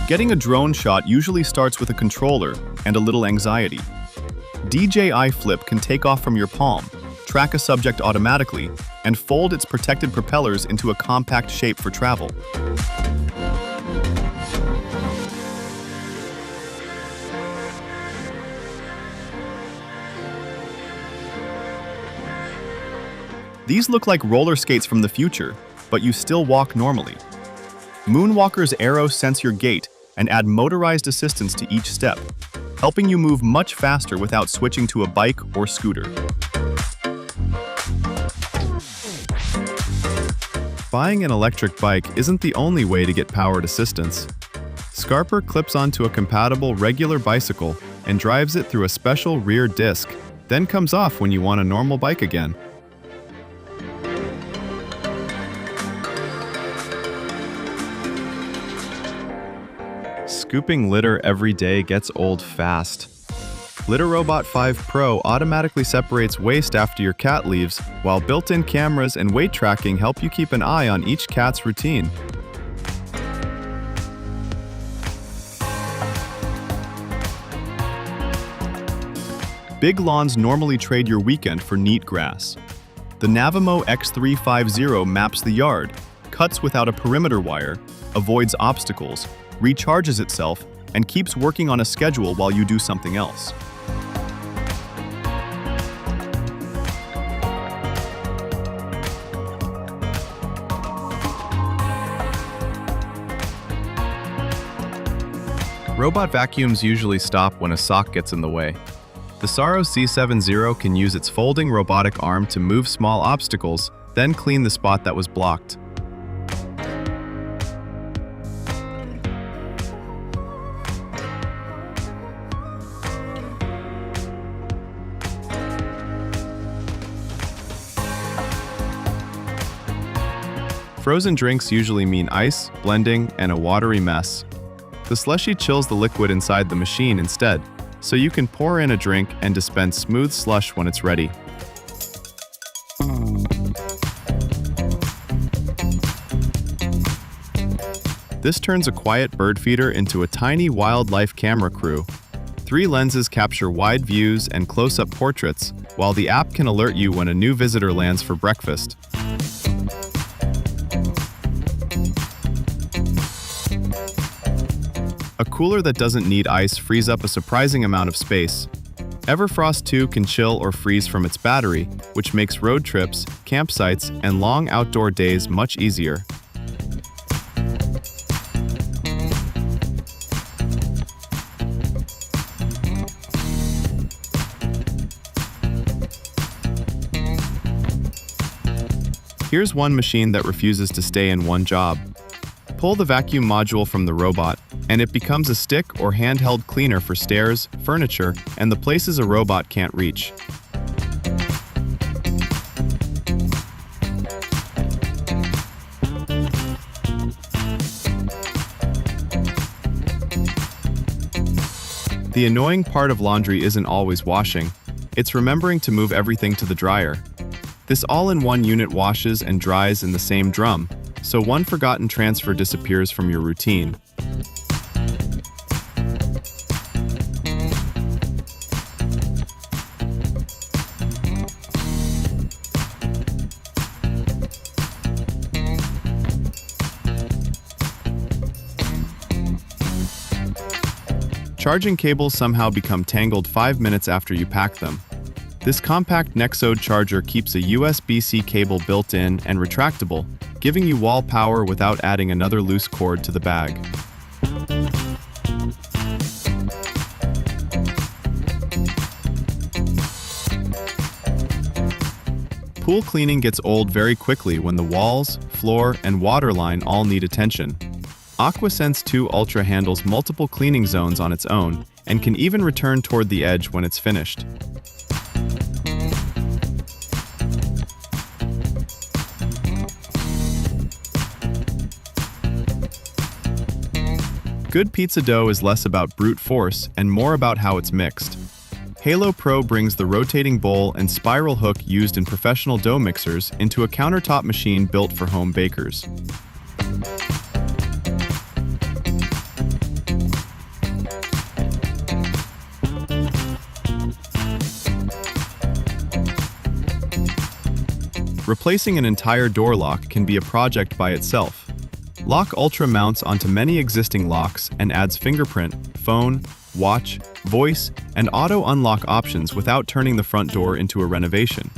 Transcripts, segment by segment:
Getting a drone shot usually starts with a controller and a little anxiety. DJI Flip can take off from your palm, track a subject automatically, and fold its protected propellers into a compact shape for travel. These look like roller skates from the future, but you still walk normally. Moonwalker's arrows sense your gait and add motorized assistance to each step, helping you move much faster without switching to a bike or scooter. Buying an electric bike isn't the only way to get powered assistance. Scarper clips onto a compatible regular bicycle and drives it through a special rear disc, then comes off when you want a normal bike again. Scooping litter every day gets old fast. Litter Robot 5 Pro automatically separates waste after your cat leaves, while built-in cameras and weight tracking help you keep an eye on each cat's routine. Big lawns normally trade your weekend for neat grass. The Navimo X350 maps the yard, cuts without a perimeter wire, avoids obstacles, recharges itself, and keeps working on a schedule while you do something else. Robot vacuums usually stop when a sock gets in the way. The Saro C70 can use its folding robotic arm to move small obstacles, then clean the spot that was blocked. Frozen drinks usually mean ice, blending, and a watery mess. The slushy chills the liquid inside the machine instead, so you can pour in a drink and dispense smooth slush when it's ready. This turns a quiet bird feeder into a tiny wildlife camera crew. 3 lenses capture wide views and close-up portraits, while the app can alert you when a new visitor lands for breakfast. A cooler that doesn't need ice frees up a surprising amount of space. Everfrost 2 can chill or freeze from its battery, which makes road trips, campsites, and long outdoor days much easier. Here's one machine that refuses to stay in one job. Pull the vacuum module from the robot, and it becomes a stick or handheld cleaner for stairs, furniture, and the places a robot can't reach. The annoying part of laundry isn't always washing. It's remembering to move everything to the dryer. This all-in-one unit washes and dries in the same drum, so one forgotten transfer disappears from your routine. Charging cables somehow become tangled 5 minutes after you pack them. This compact Nexode charger keeps a USB-C cable built in and retractable, giving you wall power without adding another loose cord to the bag. Pool cleaning gets old very quickly when the walls, floor, and water line all need attention. AquaSense 2 Ultra handles multiple cleaning zones on its own and can even return toward the edge when it's finished. Good pizza dough is less about brute force and more about how it's mixed. Halo Pro brings the rotating bowl and spiral hook used in professional dough mixers into a countertop machine built for home bakers. Replacing an entire door lock can be a project by itself. Lock Ultra mounts onto many existing locks and adds fingerprint, phone, watch, voice, and auto unlock options without turning the front door into a renovation.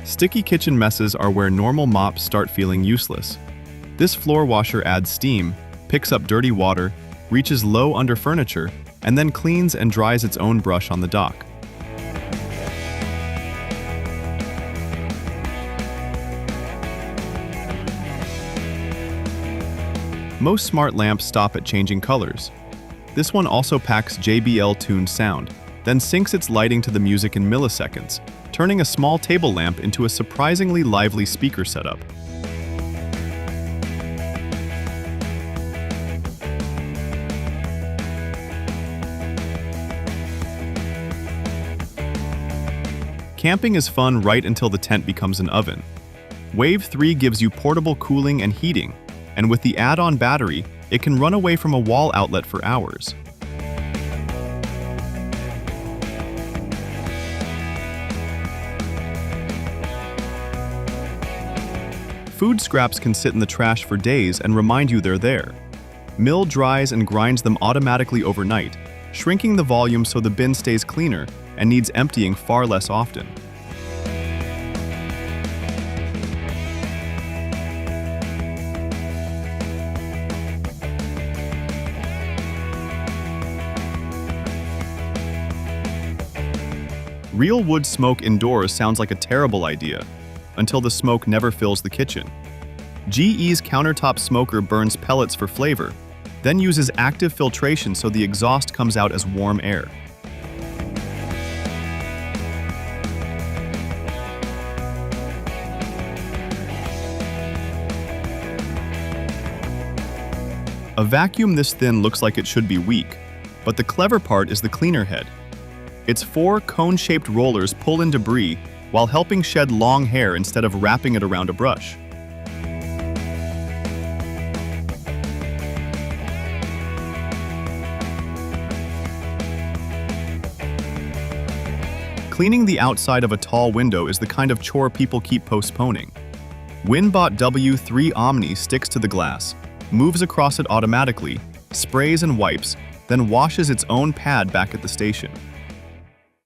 Sticky kitchen messes are where normal mops start feeling useless. This floor washer adds steam, picks up dirty water, reaches low under furniture, and then cleans and dries its own brush on the dock. Most smart lamps stop at changing colors. This one also packs JBL-tuned sound, then syncs its lighting to the music in milliseconds, turning a small table lamp into a surprisingly lively speaker setup. Camping is fun right until the tent becomes an oven. Wave 3 gives you portable cooling and heating, and with the add-on battery, it can run away from a wall outlet for hours. Food scraps can sit in the trash for days and remind you they're there. Mill dries and grinds them automatically overnight, shrinking the volume so the bin stays cleaner and needs emptying far less often. Real wood smoke indoors sounds like a terrible idea, until the smoke never fills the kitchen. GE's countertop smoker burns pellets for flavor, then uses active filtration so the exhaust comes out as warm air. A vacuum this thin looks like it should be weak, but the clever part is the cleaner head. Its 4 cone-shaped rollers pull in debris while helping shed long hair instead of wrapping it around a brush. Cleaning the outside of a tall window is the kind of chore people keep postponing. Winbot W3 Omni sticks to the glass, moves across it automatically, sprays and wipes, then washes its own pad back at the station.